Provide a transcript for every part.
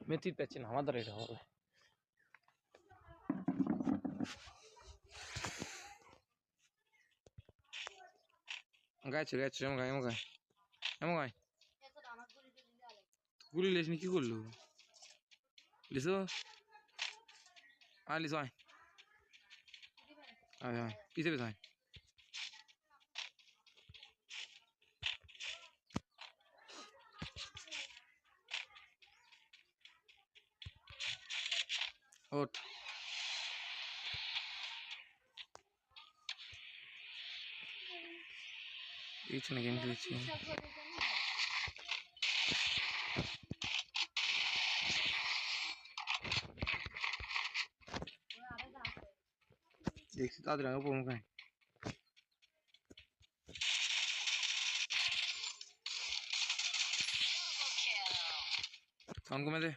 মেথির পাচ্ছি না আমাদের এটা হবে গাইছে গাইছে এমন গায় এমন গায় এমন গায় গুলি লেসনি কি করলো লিসো লিসো আয় আয় আয় পিছে পিছে আয় ওঠ পিছনে গেম খেলছি দেখছি তাদের আগে পড়ুন খায় সাউন্ড কমে দে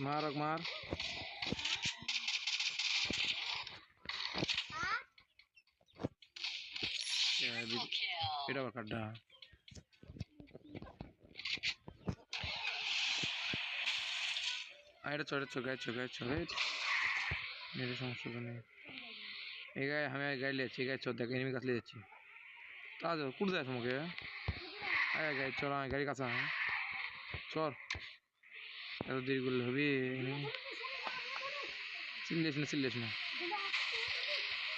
मार मार এটা কাটা এটা চড়ে চগায় চগায় চগায় मेरे समस्या तो नहीं ये गाय हमें गाय ले अच्छी गाय चौदह कहीं भी कसले अच्छी तो आज कुछ जाए समझे आया गाय चौरा गाड़ी का सा चौर तो देरी गुल अभी सिलेशन सिलेशन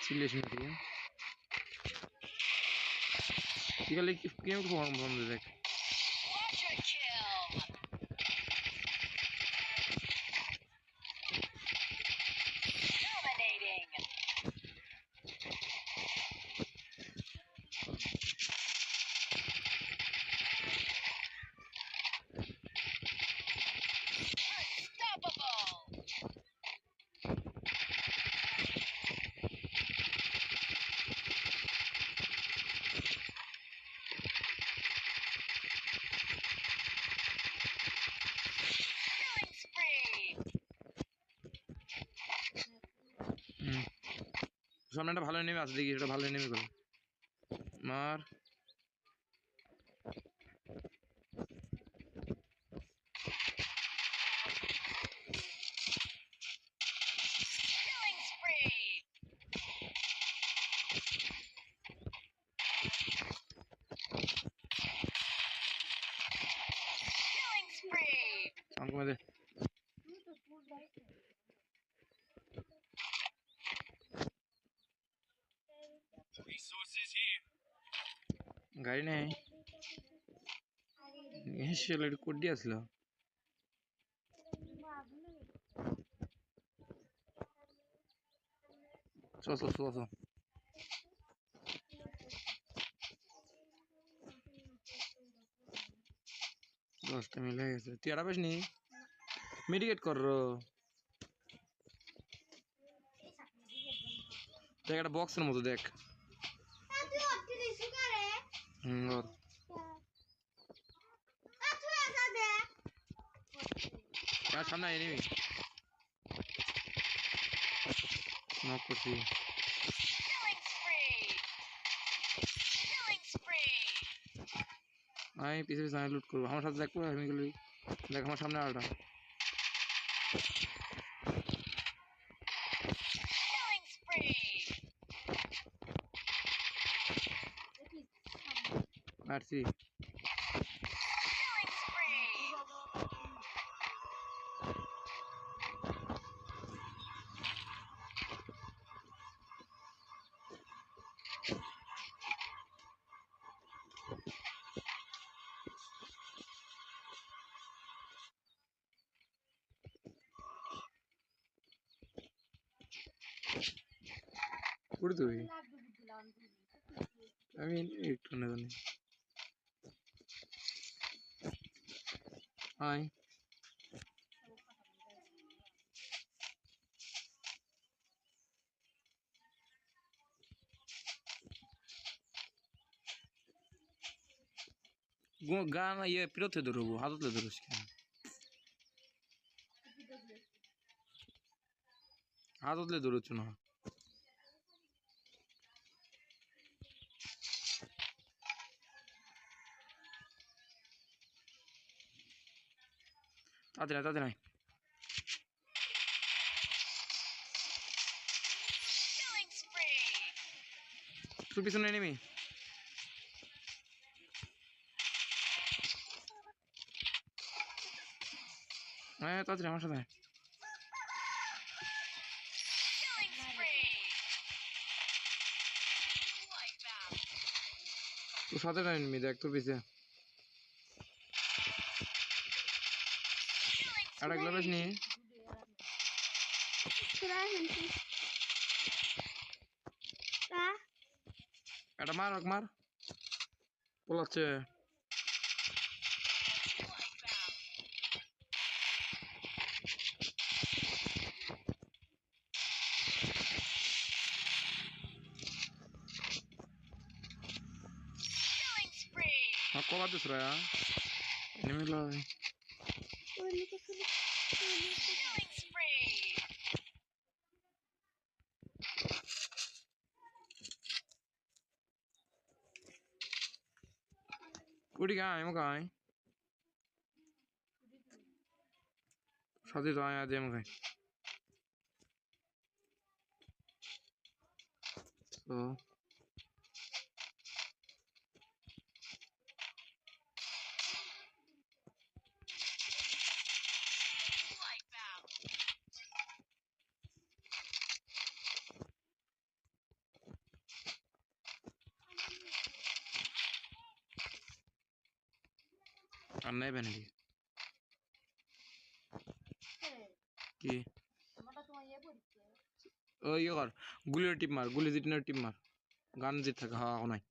सिलेशन ठीक है ठीक है लेकिन क्यों फॉर्म फॉर्म दे देख সামনে একটা ভালো নেমে আছে দেখি এটা ভালো নেমে করে মার সাউন্ড কমে দে গাড়ি নেই এসে কোড দিয়ে আসলো চল চল চল চল দশটা মিলে গেছে তুই আড়া পাস নি মেডিকেট কর দেখ একটা বক্সের মতো দেখ সামনে আয় নিবি নক করছি আমি পিছিয়ে পিছিয়ে লুট করবো আমার সাথে দেখবো আমি গেলি দেখ আমার সামনে আলটা মারছি করে তুই আমি একটু না জানি হাই গান ইয়ে পিরোতে ধরবো হাততে ধরস কেন হাত উতলে দৌড়চ্ছ না তাতে নাই তোর পিছনে নেমি হ্যাঁ তাড়াতাড়ি আমার সাথে তোর সাথে নেমি দেখ তোর পিছে একটা গ্লাভস নিয়ে একটা মার পোলাচ্ছে কবার দিস রা নেমে লাই কুড়ি গায় গায় সাথে তো আয় আজ গায় তো আর নাই বেন কি ও ইয়ে কর গুলির টিপ মার গুলি জিটিনের টিপ মার গান জিত থাকে হওয়া নাই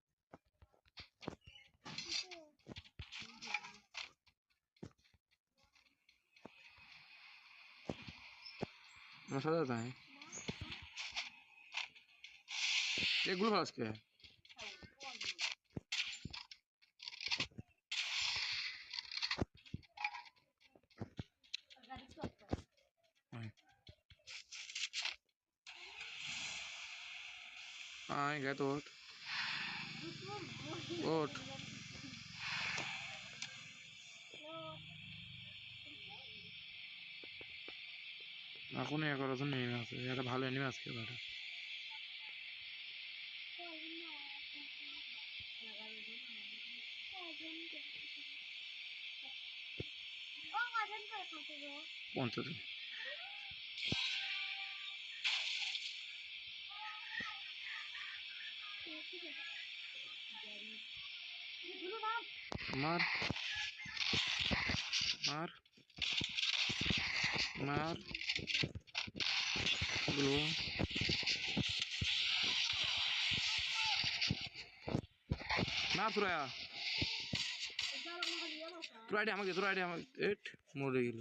আমার সাথে তাই এগুলো আজকে আয় গে তো ওঠ এখন 11 জন নেমে আছে এটা ভালো এনিমে আজকে এটা পঞ্চাশ মার মার মার গুলো না তোরা তোর আইডি আমাকে এট মরে গেল